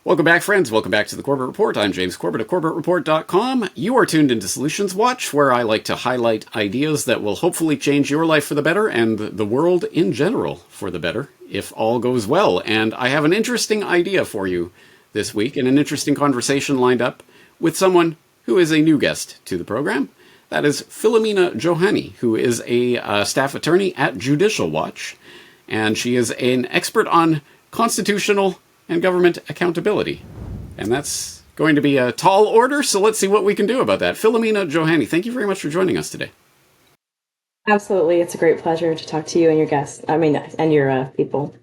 Welcome back, friends. Welcome back to the Corbett Report. I'm James Corbett of CorbettReport.com. You are tuned into Solutions Watch, where I like to highlight ideas that will hopefully change your life for the better and the world in general for the better, if all goes well. And I have an interesting idea for you this week and an interesting conversation lined up with someone who is a new guest to the program. That is Philumina Johanni, who is a staff attorney at Judicial Watch. And she is an expert on constitutional and government accountability. And that's going to be a tall order, so let's see what we can do about that. Philumina Johanni, thank you very much for joining us today. Absolutely. It's a great pleasure to talk to you and your guests, and your people.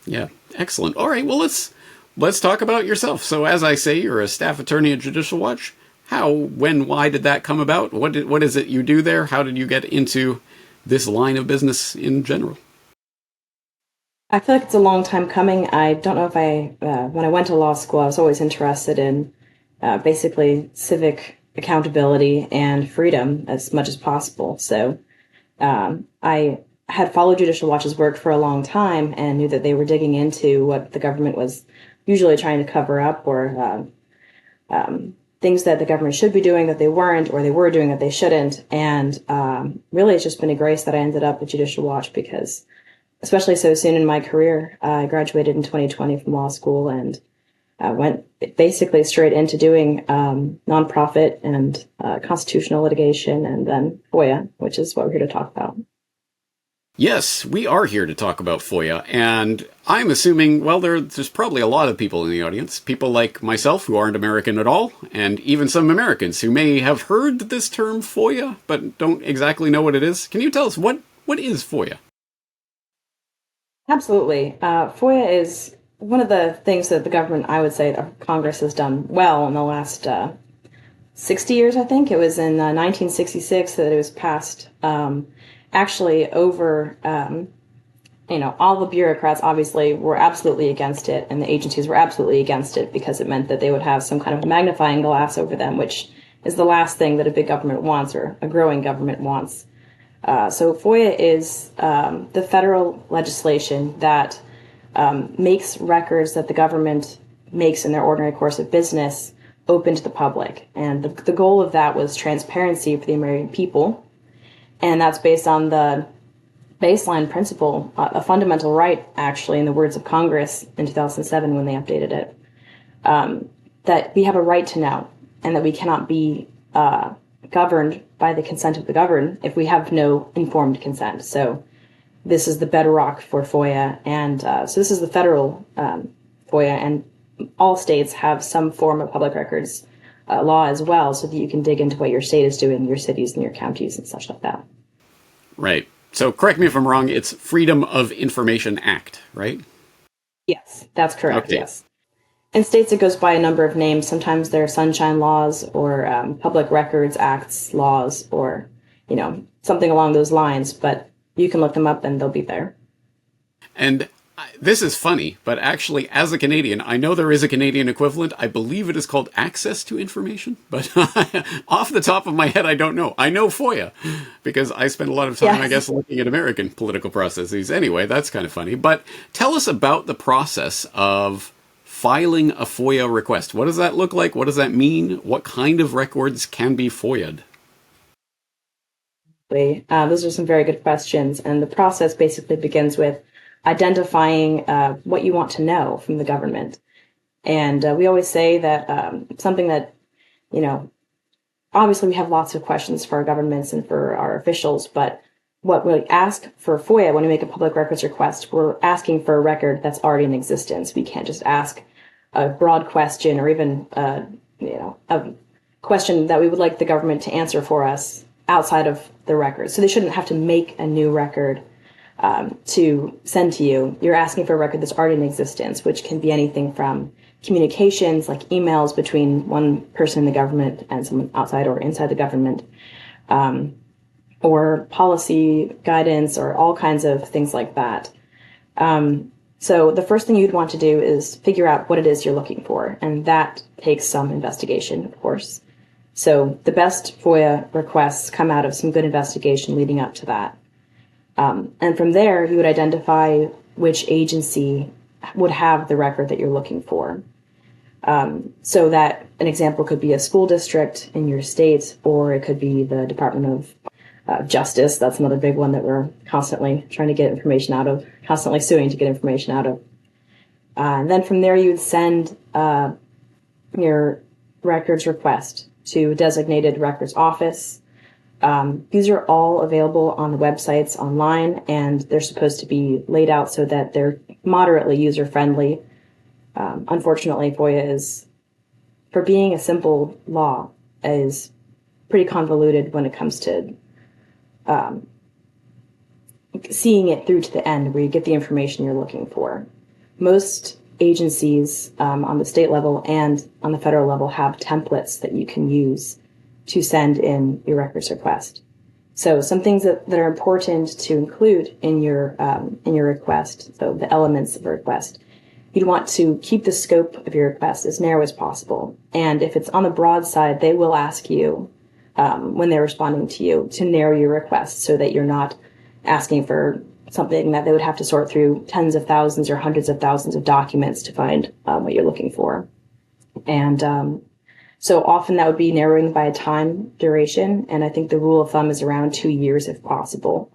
Yeah, excellent. All right, well, let's talk about yourself. So as I say, you're a staff attorney at Judicial Watch. How, when, why did that come about? What is it you do there? How did you get into this line of business in general? I feel like it's a long time coming. I don't know if when I went to law school, I was always interested in basically civic accountability and freedom as much as possible. So I had followed Judicial Watch's work for a long time and knew that they were digging into what the government was usually trying to cover up, or things that the government should be doing that they weren't, or they were doing that they shouldn't. And really, it's just been a grace that I ended up at Judicial Watch, because especially so soon in my career, I graduated in 2020 from law school and went basically straight into doing nonprofit and constitutional litigation, and then FOIA, which is what we're here to talk about. Yes, we are here to talk about FOIA, and I'm assuming, well, there's probably a lot of people in the audience, people like myself who aren't American at all, and even some Americans who may have heard this term FOIA, but don't exactly know what it is. Can you tell us what is FOIA? Absolutely. FOIA is one of the things that the government, I would say, Congress has done well in the last 60 years, I think. It was in 1966 that it was passed, actually over, all the bureaucrats obviously were absolutely against it, and the agencies were absolutely against it, because it meant that they would have some kind of magnifying glass over them, which is the last thing that a big government wants, or a growing government wants. So FOIA is the federal legislation that makes records that the government makes in their ordinary course of business open to the public. And the goal of that was transparency for the American people. And that's based on the baseline principle, a fundamental right, actually, in the words of Congress in 2007 when they updated it, that we have a right to know, and that we cannot be governed by the consent of the governed if we have no informed consent. So this is the bedrock for FOIA. And so this is the federal FOIA, and all states have some form of public records law as well, so that you can dig into what your state is doing, your cities and your counties and such like that. Right. So correct me if I'm wrong, it's Freedom of Information Act, right? Yes, that's correct, okay. Yes. In states, it goes by a number of names. Sometimes they're sunshine laws, or public records acts laws, or, something along those lines. But you can look them up and they'll be there. And this is funny, but actually, as a Canadian, I know there is a Canadian equivalent. I believe it is called Access to Information. But off the top of my head, I don't know. I know FOIA, because I spend a lot of time, yes, I guess, looking at American political processes. Anyway, that's kind of funny. But tell us about the process of filing a FOIA request. What does that look like? What does that mean? What kind of records can be FOIA'd? Those are some very good questions. And the process basically begins with identifying what you want to know from the government. And we always say that something that, obviously we have lots of questions for our governments and for our officials, but what we ask for FOIA when we make a public records request, we're asking for a record that's already in existence. We can't just ask a broad question, or even a question that we would like the government to answer for us outside of the record. So they shouldn't have to make a new record to send to you. You're asking for a record that's already in existence, which can be anything from communications, like emails between one person in the government and someone outside or inside the government, or policy guidance, or all kinds of things like that. So the first thing you'd want to do is figure out what it is you're looking for, and that takes some investigation, of course. So the best FOIA requests come out of some good investigation leading up to that. And from there, you would identify which agency would have the record that you're looking for. So that an example could be a school district in your state, or it could be the Department of Justice. That's another big one that we're constantly trying to get information out of, constantly suing to get information out of. And then from there, you would send your records request to a designated records office. These are all available on the websites online, and they're supposed to be laid out so that they're moderately user-friendly. Unfortunately, FOIA is, for being a simple law, is pretty convoluted when it comes to seeing it through to the end where you get the information you're looking for. Most agencies on the state level and on the federal level have templates that you can use to send in your records request. So some things that are important to include in your request, so the elements of a request, you'd want to keep the scope of your request as narrow as possible. And if it's on the broad side, they will ask you, when they're responding to you, to narrow your request so that you're not asking for something that they would have to sort through tens of thousands or hundreds of thousands of documents to find what you're looking for. And so often that would be narrowing by a time duration. And I think the rule of thumb is around 2 years if possible.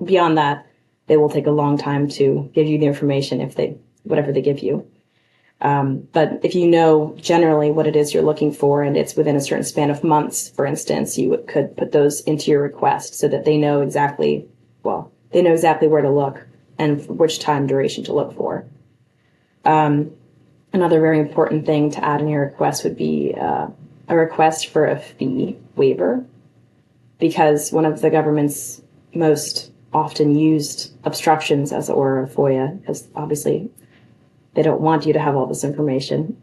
Beyond that, they will take a long time to give you the information whatever they give you. But if you know generally what it is you're looking for and it's within a certain span of months, for instance, you could put those into your request so that they know exactly where to look and which time duration to look for. Another very important thing to add in your request would be a request for a fee waiver, because one of the government's most often used obstructions, as it were, of FOIA, because obviously they don't want you to have all this information,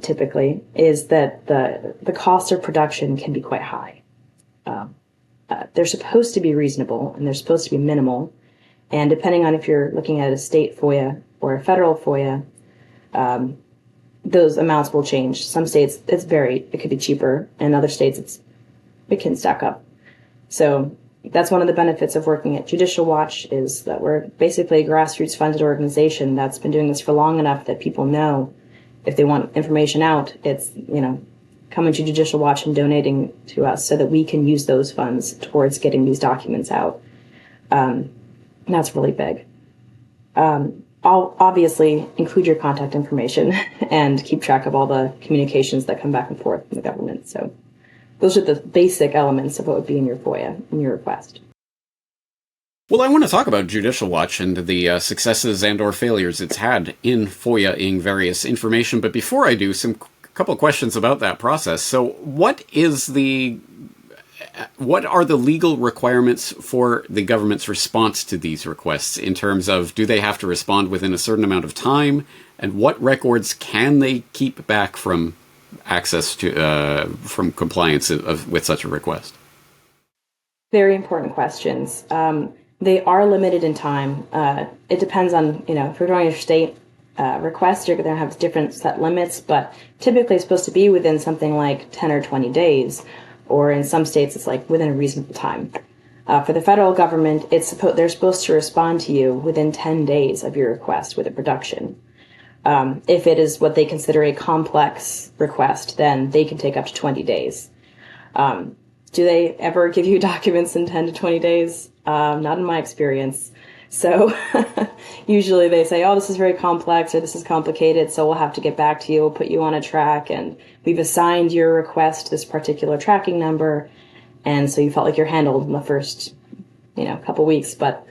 typically, is that the cost of production can be quite high. They're supposed to be reasonable and they're supposed to be minimal. And depending on if you're looking at a state FOIA or a federal FOIA, those amounts will change. Some states, it could be cheaper. In other states, it can stack up. So that's one of the benefits of working at Judicial Watch, is that we're basically a grassroots funded organization that's been doing this for long enough that people know if they want information out, it's, coming to Judicial Watch and donating to us so that we can use those funds towards getting these documents out. And that's really big. I'll obviously include your contact information and keep track of all the communications that come back and forth from the government. So those are the basic elements of what would be in your FOIA, in your request. Well, I want to talk about Judicial Watch and the successes and or failures it's had in FOIA-ing various information. But before I do, couple of questions about that process. So what are the legal requirements for the government's response to these requests in terms of, do they have to respond within a certain amount of time? And what records can they keep back from access to, from compliance with such a request? Very important questions. They are limited in time. It depends on, if you're going to your state request, you're going to have different set limits, but typically it's supposed to be within something like 10 or 20 days, or in some states it's like within a reasonable time. For the federal government, they're supposed to respond to you within 10 days of your request with a production. If it is what they consider a complex request, then they can take up to 20 days. Do they ever give you documents in 10 to 20 days? Not in my experience. So usually they say, oh, this is very complex or this is complicated, so we'll have to get back to you. We'll put you on a track, and we've assigned your request this particular tracking number. And so you felt like you're handled in the first, couple weeks. But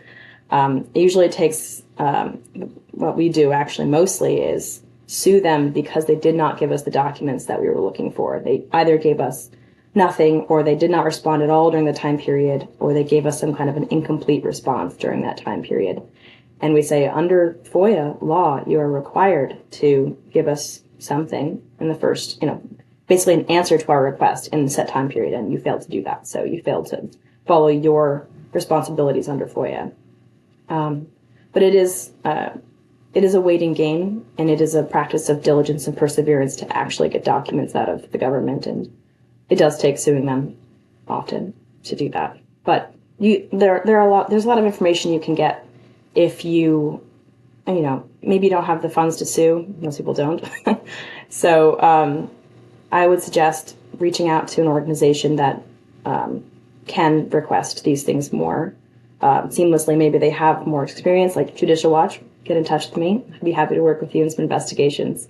it usually takes, what we do actually mostly is sue them because they did not give us the documents that we were looking for. They either gave us nothing, or they did not respond at all during the time period, or they gave us some kind of an incomplete response during that time period. And we say, under FOIA law, you are required to give us something in the first, basically an answer to our request in the set time period, and you failed to do that. So you failed to follow your responsibilities under FOIA. But it is a waiting game, and it is a practice of diligence and perseverance to actually get documents out of the government, and it does take suing them often to do that. But there's a lot of information you can get if you maybe you don't have the funds to sue. Most people don't. So I would suggest reaching out to an organization that can request these things more seamlessly. Maybe they have more experience, like Judicial Watch. Get in touch with me. I'd be happy to work with you in some investigations.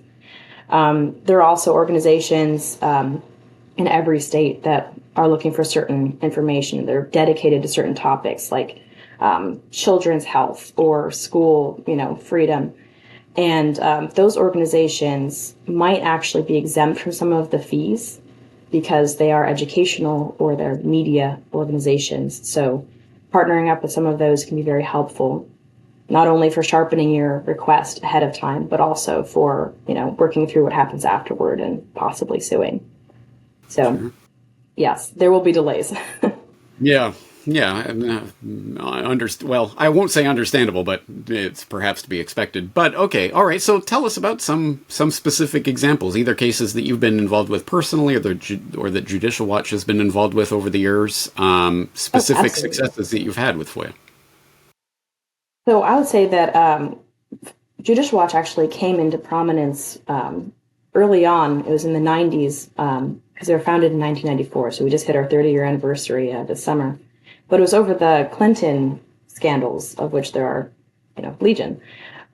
There are also organizations in every state that are looking for certain information. They're dedicated to certain topics like children's health or school, freedom. And those organizations might actually be exempt from some of the fees because they are educational or they're media organizations. So partnering up with some of those can be very helpful, not only for sharpening your request ahead of time, but also for, working through what happens afterward and possibly suing. So, sure. Yes, there will be delays. Yeah. Well, I won't say understandable, but it's perhaps to be expected. But okay, all right. So tell us about some specific examples, either cases that you've been involved with personally, or that Judicial Watch has been involved with over the years. Specific successes that you've had with FOIA. So I would say that Judicial Watch actually came into prominence early on. It was in the 90s because they were founded in 1994. So we just hit our 30-year anniversary this summer. But it was over the Clinton scandals, of which there are, legion.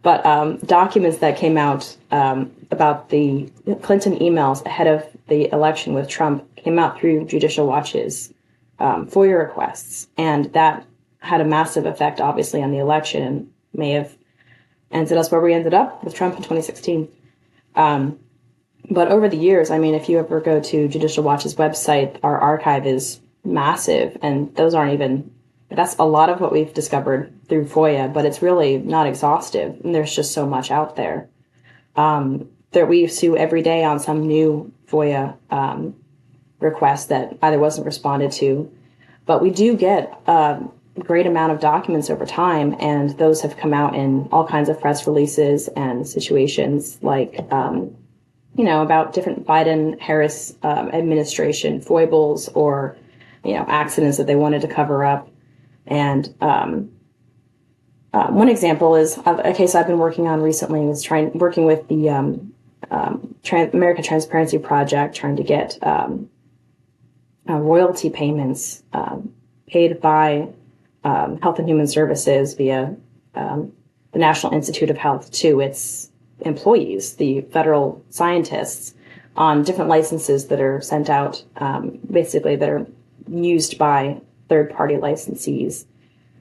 But documents that came out about the Clinton emails ahead of the election with Trump came out through Judicial Watch's FOIA requests. And that had a massive effect, obviously, on the election and may have ended us where we ended up with Trump in 2016. But over the years, if you ever go to Judicial Watch's website, our archive is massive, and that's a lot of what we've discovered through FOIA, but it's really not exhaustive, and there's just so much out there. That we sue every day on some new FOIA request that either wasn't responded to, but we do get a great amount of documents over time, and those have come out in all kinds of press releases and situations like about different Biden-Harris administration foibles or accidents that they wanted to cover up. And one example is a case I've been working on recently was working with the American Transparency Project, trying to get royalty payments paid by Health and Human Services via the National Institute of Health to its employees, the federal scientists, on different licenses that are sent out, basically that are used by third-party licensees.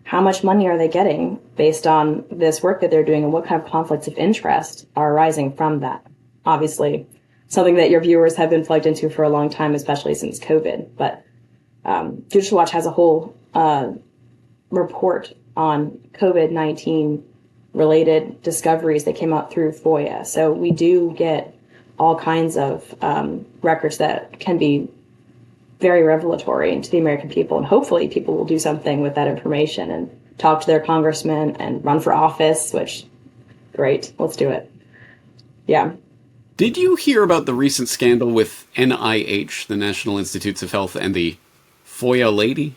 How much money are they getting based on this work that they're doing, and what kind of conflicts of interest are arising from that? Obviously, something that your viewers have been plugged into for a long time, especially since COVID. But Judicial Watch has a whole report on COVID-19 related discoveries that came out through FOIA. So we do get all kinds of records that can be very revelatory to the American people, and hopefully people will do something with that information and talk to their congressman and run for office, which, great, let's do it. Yeah. Did you hear about the recent scandal with NIH, the National Institutes of Health, and the FOIA lady?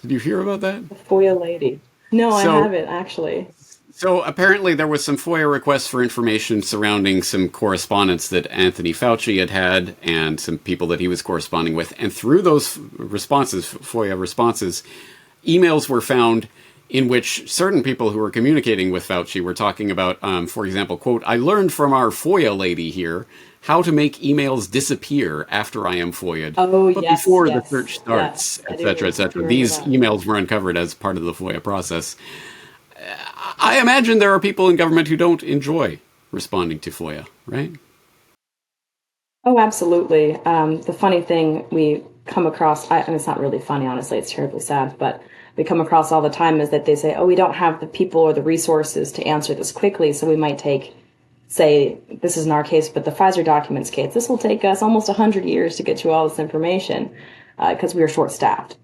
Did you hear about that? The FOIA lady. No, I haven't, actually. So apparently there was some FOIA requests for information surrounding some correspondence that Anthony Fauci had and some people that he was corresponding with. And through those responses, FOIA responses, emails were found in which certain people who were communicating with Fauci were talking about, for example, quote, "I learned from our FOIA lady here how to make emails disappear after I am FOIA'd, but yes, before the search starts, etc., etc." These emails were uncovered as part of the FOIA process. I imagine there are people in government who don't enjoy responding to FOIA, right? Oh, absolutely. The funny thing we come across, it's not really funny, honestly, it's terribly sad, but we come across all the time is that they say, oh, we don't have the people or the resources to answer this quickly, so we might say, this isn't our case, but the Pfizer documents case, this will take us almost 100 years to get you all this information because we are short-staffed.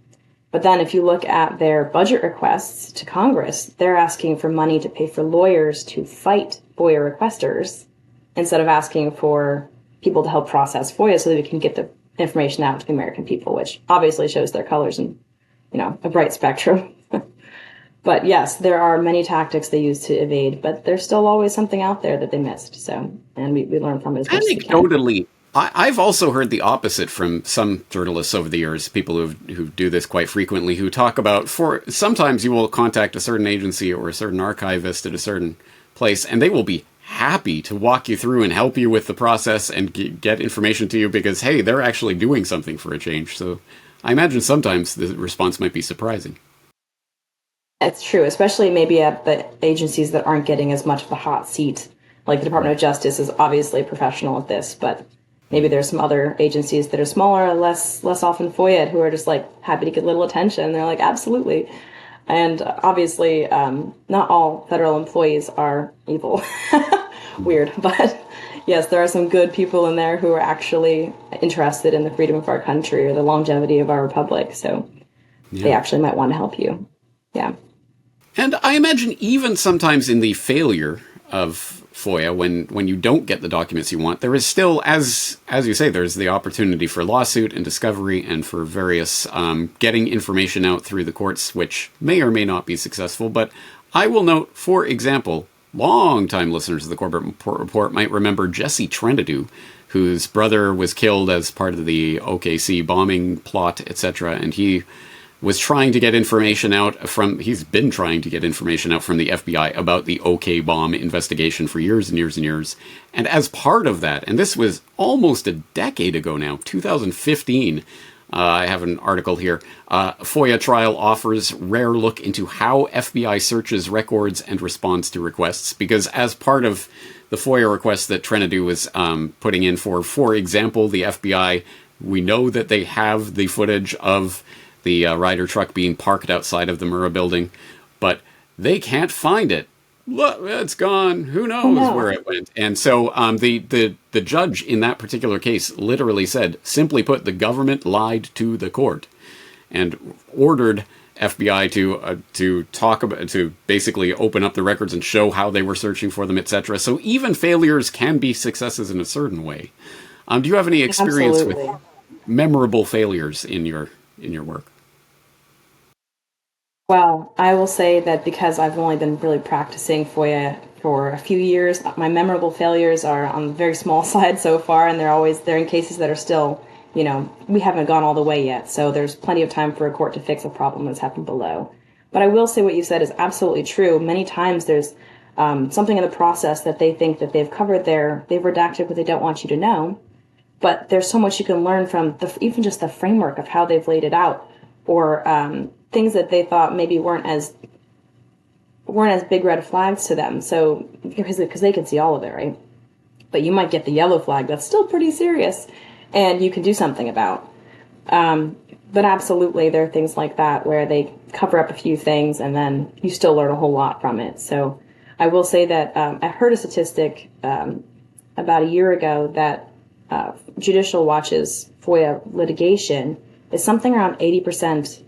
But then if you look at their budget requests to Congress, they're asking for money to pay for lawyers to fight FOIA requesters instead of asking for people to help process FOIA so that we can get the information out to the American people, which obviously shows their colors in, a bright spectrum. But yes, there are many tactics they use to evade, but there's still always something out there that they missed. So, and we learn from it as much as we can. Anecdotally, I've also heard the opposite from some journalists over the years, people who do this quite frequently, who talk about, for sometimes you will contact a certain agency or a certain archivist at a certain place, and they will be happy to walk you through and help you with the process and get information to you because, hey, they're actually doing something for a change. So I imagine sometimes the response might be surprising. It's true, especially maybe at the agencies that aren't getting as much of a hot seat. Like the Department of Justice is obviously a professional at this, but maybe there's some other agencies that are smaller, less often FOIAd, who are just like happy to get little attention. They're like, absolutely. And obviously, not all federal employees are evil. Weird, but yes, there are some good people in there who are actually interested in the freedom of our country or the longevity of our republic. So they actually might want to help you. Yeah. And I imagine even sometimes in the failure of FOIA, when you don't get the documents you want, there is still, as you say, there's the opportunity for lawsuit and discovery and for various getting information out through the courts, which may or may not be successful. But I will note, for example, long-time listeners of the Corbett Report might remember Jesse Trentadue, whose brother was killed as part of the OKC bombing plot, etc., and he was trying to get information out he's been trying to get information out from the FBI about the OK bomb investigation for years and years and years. And as part of that, and this was almost a decade ago now, 2015, I have an article here, FOIA trial offers rare look into how FBI searches records and responds to requests, because as part of the FOIA request that Trentadue was putting in for example, the FBI, we know that they have the footage of the Ryder truck being parked outside of the Murrah building, but they can't find it. Look, it's gone. Who knows where it went? And so the judge in that particular case literally said, simply put, the government lied to the court, and ordered FBI to basically open up the records and show how they were searching for them, etc. So even failures can be successes in a certain way. Do you have any experience with memorable failures in your work? Well, I will say that because I've only been really practicing FOIA for a few years, my memorable failures are on the very small side so far, and they're in cases that are still, we haven't gone all the way yet, so there's plenty of time for a court to fix a problem that's happened below. But I will say what you said is absolutely true. Many times there's something in the process that they think that they've covered they've redacted what they don't want you to know, but there's so much you can learn from even just the framework of how they've laid it out, or things that they thought maybe weren't as big red flags to them. So because they can see all of it, right? But you might get the yellow flag that's still pretty serious, and you can do something about. But absolutely, there are things like that where they cover up a few things, and then you still learn a whole lot from it. So I will say that I heard a statistic about a year ago that Judicial Watch's FOIA litigation is something around 80%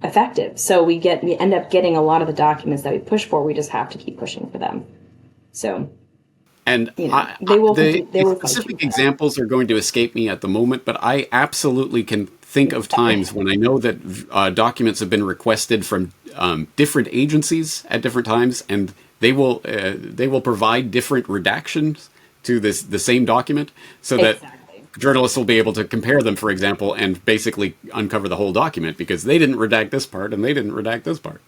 effective. So we end up getting a lot of the documents that we push for. We just have to keep pushing for them. So, and the specific examples are going to escape me at the moment, but I absolutely can think of times when I know that documents have been requested from different agencies at different times, and they will provide different redactions to the same document, so that journalists will be able to compare them, for example, and basically uncover the whole document because they didn't redact this part and they didn't redact this part.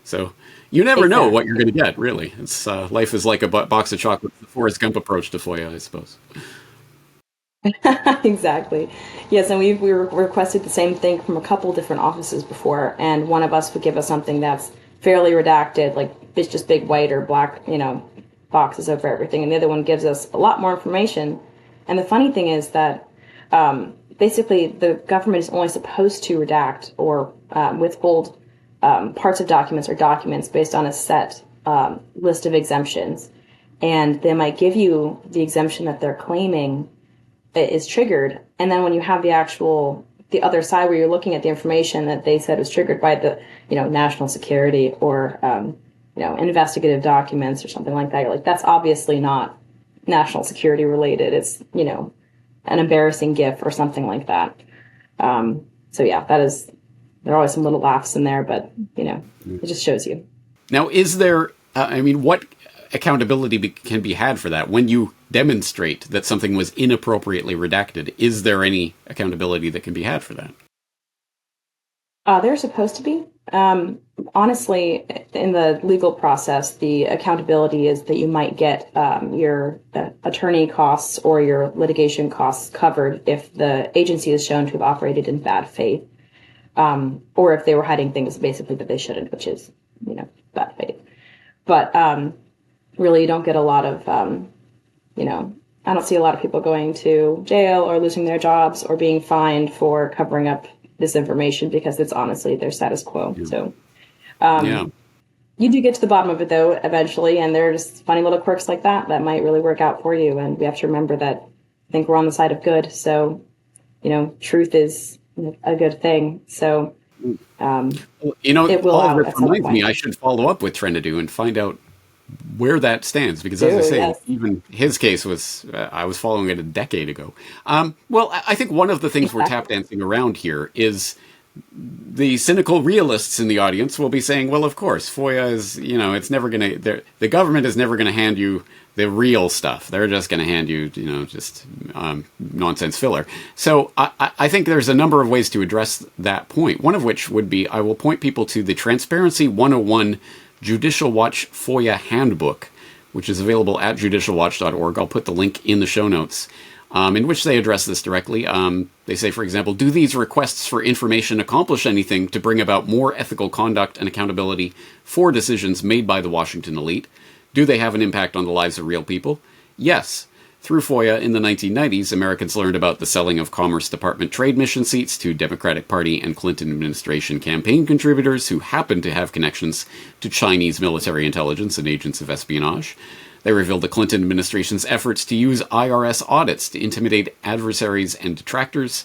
So you never know what you're going to get, really. It's life is like a box of chocolates, the Forrest Gump approach to FOIA, I suppose. Exactly. Yes, and we requested the same thing from a couple different offices before, and one of us would give us something that's fairly redacted, like it's just big white or black, boxes over everything, and the other one gives us a lot more information. And the funny thing is that basically the government is only supposed to redact or withhold parts of documents or documents based on a set list of exemptions. And they might give you the exemption that they're claiming is triggered. And then when you have the other side where you're looking at the information that they said was triggered by the, national security or, investigative documents or something like that, you're like, that's obviously not national security related. It's, an embarrassing GIF or something like that. So yeah, that is There are always some little laughs in there, but, it just shows you. Now, is there, what accountability can be had for that? When you demonstrate that something was inappropriately redacted, is there any accountability that can be had for that? There's supposed to be. Honestly, in the legal process, the accountability is that you might get your attorney costs or your litigation costs covered if the agency is shown to have operated in bad faith, or if they were hiding things basically that they shouldn't, which is, bad faith. But really, you don't get a lot of, I don't see a lot of people going to jail or losing their jobs or being fined for covering up this information because it's honestly their status quo. Yeah. So you do get to the bottom of it, though, eventually, and there's funny little quirks like that might really work out for you. And we have to remember that I think we're on the side of good. So, truth is a good thing. So, it will all of it reminds me I should follow up with Trenadu and find out where that stands, because as I say, yes. Even his case was, I was following it a decade ago. Well, I think one of the things we're tap dancing around here is the cynical realists in the audience will be saying, well, of course, FOIA is, it's never going to, the government is never going to hand you the real stuff. They're just going to hand you, just nonsense filler. So I think there's a number of ways to address that point. One of which would be, I will point people to the Transparency 101 Judicial Watch FOIA Handbook, which is available at judicialwatch.org. I'll put the link in the show notes, in which they address this directly. They say, for example, do these requests for information accomplish anything to bring about more ethical conduct and accountability for decisions made by the Washington elite? Do they have an impact on the lives of real people? Yes. Through FOIA in the 1990s, Americans learned about the selling of Commerce Department trade mission seats to Democratic Party and Clinton administration campaign contributors who happened to have connections to Chinese military intelligence and agents of espionage. They revealed the Clinton administration's efforts to use IRS audits to intimidate adversaries and detractors.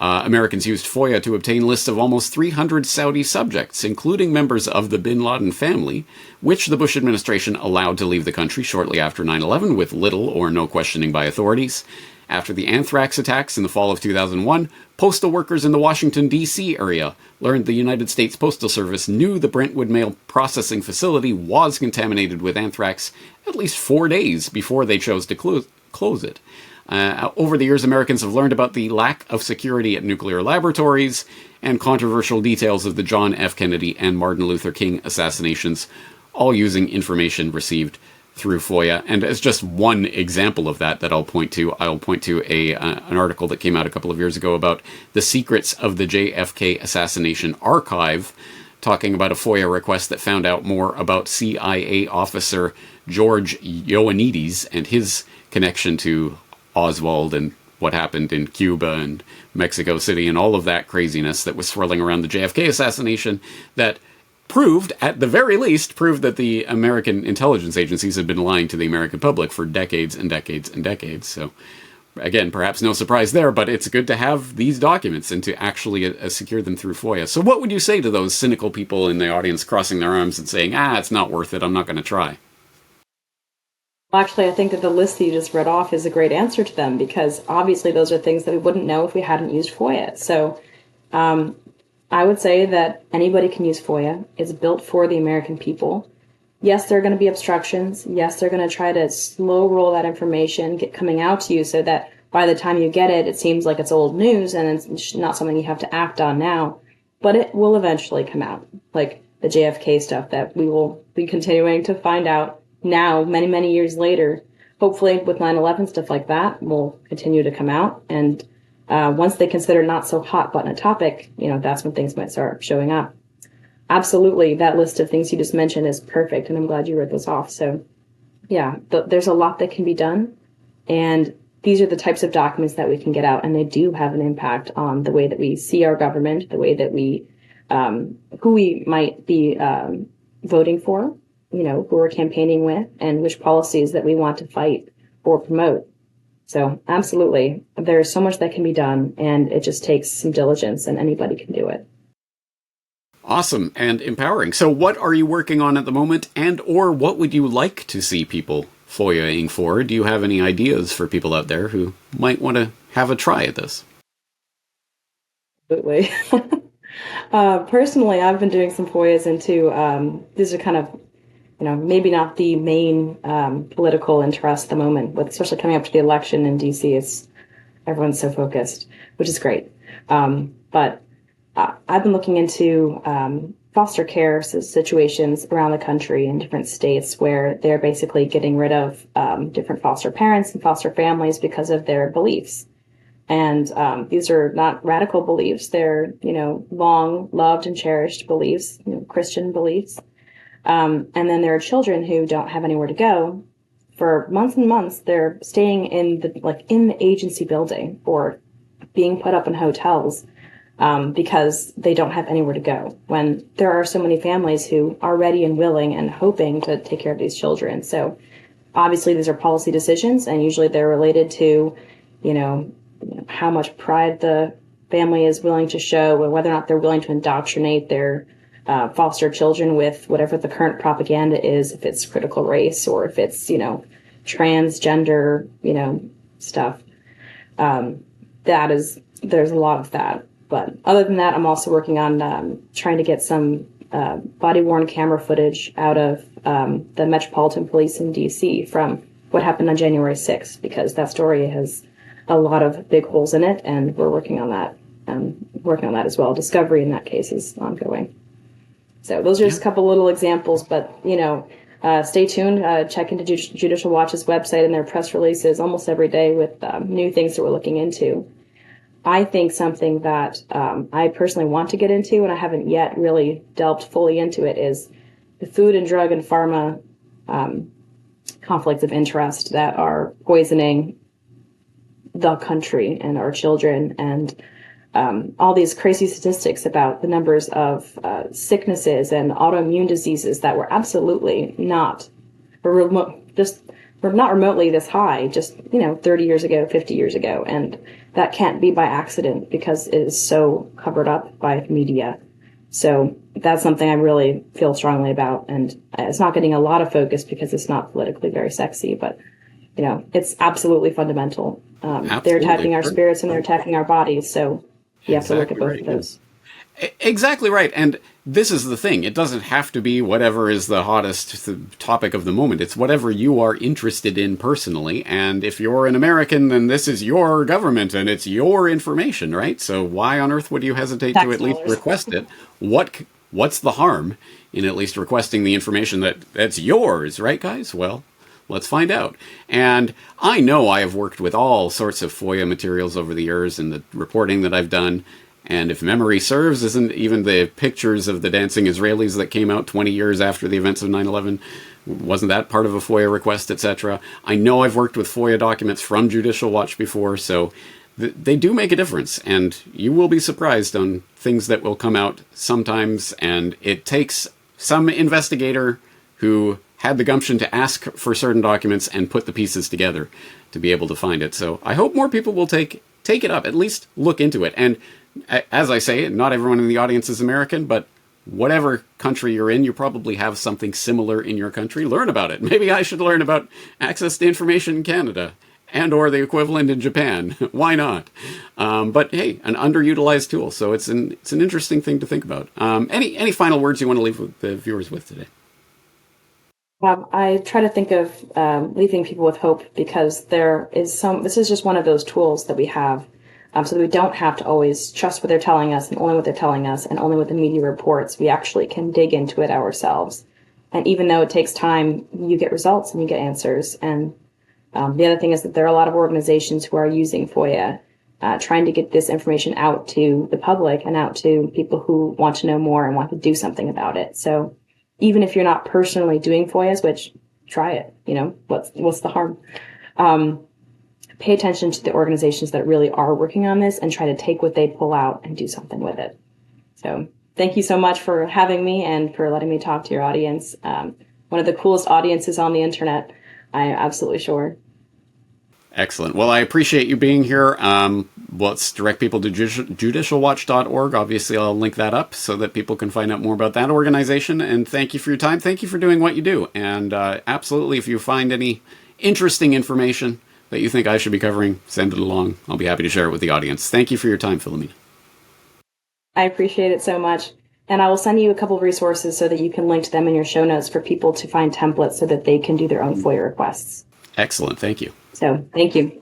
Americans used FOIA to obtain lists of almost 300 Saudi subjects, including members of the bin Laden family, which the Bush administration allowed to leave the country shortly after 9/11 with little or no questioning by authorities. After the anthrax attacks in the fall of 2001, postal workers in the Washington, D.C. area learned the United States Postal Service knew the Brentwood Mail Processing Facility was contaminated with anthrax at least 4 days before they chose to close it. Over the years, Americans have learned about the lack of security at nuclear laboratories and controversial details of the John F. Kennedy and Martin Luther King assassinations, all using information received through FOIA. And as just one example of that I'll point to an article that came out a couple of years ago about the secrets of the JFK assassination archive, talking about a FOIA request that found out more about CIA officer George Ioannidis and his connection to Oswald and what happened in Cuba and Mexico City and all of that craziness that was swirling around the JFK assassination that at the very least, proved that the American intelligence agencies had been lying to the American public for decades and decades and decades. So, again, perhaps no surprise there, but it's good to have these documents and to actually secure them through FOIA. So what would you say to those cynical people in the audience crossing their arms and saying, it's not worth it, I'm not going to try? Well, actually, I think that the list that you just read off is a great answer to them, because obviously those are things that we wouldn't know if we hadn't used FOIA. So I would say that anybody can use FOIA. It's built for the American people. Yes, there are going to be obstructions. Yes, they're going to try to slow roll that information coming out to you so that by the time you get it, it seems like it's old news and it's not something you have to act on now. But it will eventually come out, like the JFK stuff that we will be continuing to find out now, many, many years later. Hopefully with 9/11, stuff like that will continue to come out. And once they consider not so hot button a topic, that's when things might start showing up. Absolutely, that list of things you just mentioned is perfect, and I'm glad you read those off. So, yeah, there's a lot that can be done, and these are the types of documents that we can get out, and they do have an impact on the way that we see our government, the way that we, who we might be voting for, who we're campaigning with, and which policies that we want to fight or promote. So, absolutely, there's so much that can be done, and it just takes some diligence, and anybody can do it. Awesome and empowering. So what are you working on at the moment, and or what would you like to see people FOIA-ing for? Do you have any ideas for people out there who might want to have a try at this? Absolutely. Personally, I've been doing some FOIAs into, these are kind of, maybe not the main political interest at the moment, but especially coming up to the election in DC, everyone's so focused, which is great. But I've been looking into foster care situations around the country in different states where they're basically getting rid of different foster parents and foster families because of their beliefs. And these are not radical beliefs. They're, long loved and cherished beliefs, Christian beliefs. And then there are children who don't have anywhere to go. For months and months, they're staying in the agency building or being put up in hotels because they don't have anywhere to go. When there are so many families who are ready and willing and hoping to take care of these children. So obviously these are policy decisions, and usually they're related to, how much pride the family is willing to show, or whether or not they're willing to indoctrinate their foster children with whatever the current propaganda is, if it's critical race or if it's, transgender, stuff. There's a lot of that. But other than that, I'm also working on trying to get some body-worn camera footage out of the Metropolitan Police in D.C. from what happened on January 6th, because that story has a lot of big holes in it, and we're working on that. As well. Discovery in that case is ongoing. So those are just a couple little examples, but, stay tuned. Check into Judicial Watch's website and their press releases almost every day with new things that we're looking into. I think something that I personally want to get into, and I haven't yet really delved fully into it, is the food and drug and pharma conflicts of interest that are poisoning the country and our children, and all these crazy statistics about the numbers of sicknesses and autoimmune diseases that were absolutely not not remotely this high, just 30 years ago, 50 years ago, and that can't be by accident because it is so covered up by media. So that's something I really feel strongly about, and it's not getting a lot of focus because it's not politically very sexy, but it's absolutely fundamental. They're attacking our spirits and they're attacking our bodies, so you have to look at both of those. Exactly right. And this is the thing. It doesn't have to be whatever is the hottest topic of the moment. It's whatever you are interested in personally. And if you're an American, then this is your government and it's your information, right? So why on earth would you hesitate to at least request it? What's the harm in at least requesting the information that's yours, right, guys? Well, let's find out. And I know I have worked with all sorts of FOIA materials over the years in the reporting that I've done. And if memory serves, isn't even the pictures of the dancing Israelis that came out 20 years after the events of 9/11, wasn't that part of a FOIA request, etc.? I know I've worked with FOIA documents from Judicial Watch before, so they do make a difference. And you will be surprised on things that will come out sometimes. And it takes some investigator who had the gumption to ask for certain documents and put the pieces together to be able to find it. So I hope more people will take it up, at least look into it. And as I say, not everyone in the audience is American, but whatever country you're in, you probably have something similar in your country. Learn about it. Maybe I should learn about access to information in Canada and or the equivalent in Japan. Why not? But hey, an underutilized tool. So it's an interesting thing to think about. Any final words you want to leave with the viewers with today? I try to think of leaving people with hope, because this is just one of those tools that we have, so that we don't have to always trust what they're telling us and only what they're telling us and only what the media reports. We actually can dig into it ourselves. And even though it takes time, you get results and you get answers. And the other thing is that there are a lot of organizations who are using FOIA, trying to get this information out to the public and out to people who want to know more and want to do something about it. So even if you're not personally doing FOIAs, which try it, what's the harm? Pay attention to the organizations that really are working on this and try to take what they pull out and do something with it. So thank you so much for having me and for letting me talk to your audience. One of the coolest audiences on the internet, I'm absolutely sure. Excellent. Well, I appreciate you being here. Let's direct people to judicialwatch.org. Obviously, I'll link that up so that people can find out more about that organization. And thank you for your time. Thank you for doing what you do. And absolutely, if you find any interesting information that you think I should be covering, send it along. I'll be happy to share it with the audience. Thank you for your time, Philumina. I appreciate it so much. And I will send you a couple of resources so that you can link to them in your show notes for people to find templates so that they can do their own FOIA requests. Excellent. Thank you. So thank you.